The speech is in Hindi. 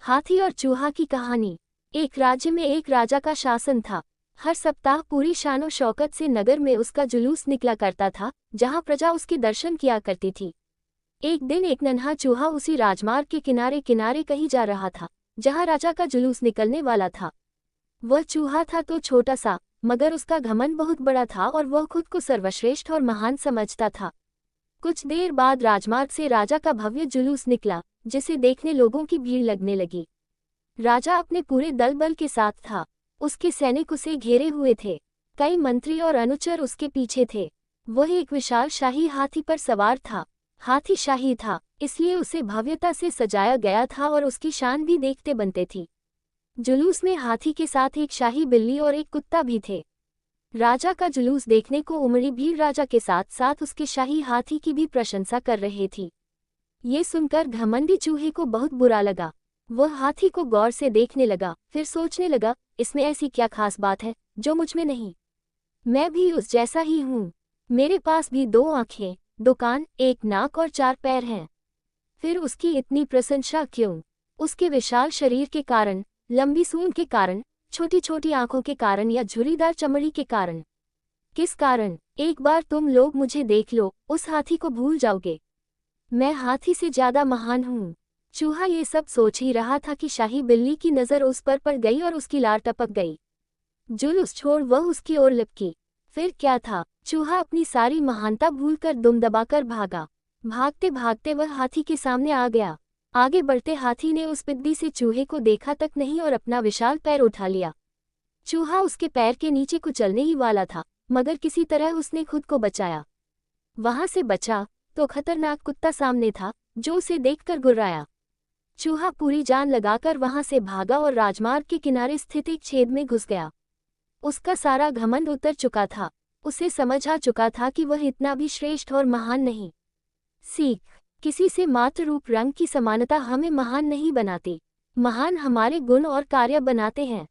हाथी और चूहा की कहानी। एक राज्य में एक राजा का शासन था। हर सप्ताह पूरी शानो शौकत से नगर में उसका जुलूस निकला करता था, जहां प्रजा उसके दर्शन किया करती थी। एक दिन एक नन्हा चूहा उसी राजमार्ग के किनारे किनारे कहीं जा रहा था, जहां राजा का जुलूस निकलने वाला था। वह चूहा था तो छोटा सा, मगर उसका घमंड बहुत बड़ा था और वह खुद को सर्वश्रेष्ठ और महान समझता था। कुछ देर बाद राजमार्ग से राजा का भव्य जुलूस निकला, जिसे देखने लोगों की भीड़ लगने लगी। राजा अपने पूरे दल बल के साथ था। उसके सैनिक उसे घेरे हुए थे। कई मंत्री और अनुचर उसके पीछे थे। वह एक विशाल शाही हाथी पर सवार था। हाथी शाही था, इसलिए उसे भव्यता से सजाया गया था और उसकी शान भी देखते बनते थी। जुलूस में हाथी के साथ एक शाही बिल्ली और एक कुत्ता भी थे। राजा का जुलूस देखने को उमड़ी भीड़ राजा के साथ साथ उसके शाही हाथी की भी प्रशंसा कर रही थी। ये सुनकर घमंडी चूहे को बहुत बुरा लगा। वह हाथी को गौर से देखने लगा, फिर सोचने लगा, इसमें ऐसी क्या खास बात है जो मुझ में नहीं। मैं भी उस जैसा ही हूँ। मेरे पास भी 2 आँखें, 2 कान, 1 नाक और 4 पैर हैं। फिर उसकी इतनी प्रशंसा क्यों? उसके विशाल शरीर के कारण, लंबी सूंड के कारण, छोटी छोटी आंखों के कारण या झुर्रीदार चमड़ी के कारण? किस कारण? एक बार तुम लोग मुझे देख लो, उस हाथी को भूल जाओगे। मैं हाथी से ज्यादा महान हूँ। चूहा ये सब सोच ही रहा था कि शाही बिल्ली की नज़र उस पर पड़ गई और उसकी लार टपक गई। जुलूस छोड़ वह उसकी ओर लिपकी। फिर क्या था? चूहा अपनी सारी महानता भूलकर दुम दबाकर भागा। भागते भागते वह हाथी के सामने आ गया। आगे बढ़ते हाथी ने उस पिद्दी से चूहे को देखा तक नहीं और अपना विशाल पैर उठा लिया। चूहा उसके पैर के नीचे कुचलने ही वाला था, मगर किसी तरह उसने खुद को बचाया। वहां से बचा तो खतरनाक कुत्ता सामने था, जो उसे देखकर गुर्राया। चूहा पूरी जान लगाकर वहां से भागा और राजमार्ग के किनारे स्थित एक छेद में घुस गया। उसका सारा घमंड उतर चुका था। उसे समझ आ चुका था कि वह इतना भी श्रेष्ठ और महान नहीं। सीख: किसी से मात्र रूप रंग की समानता हमें महान नहीं बनाती। महान हमारे गुण और कार्य बनाते हैं।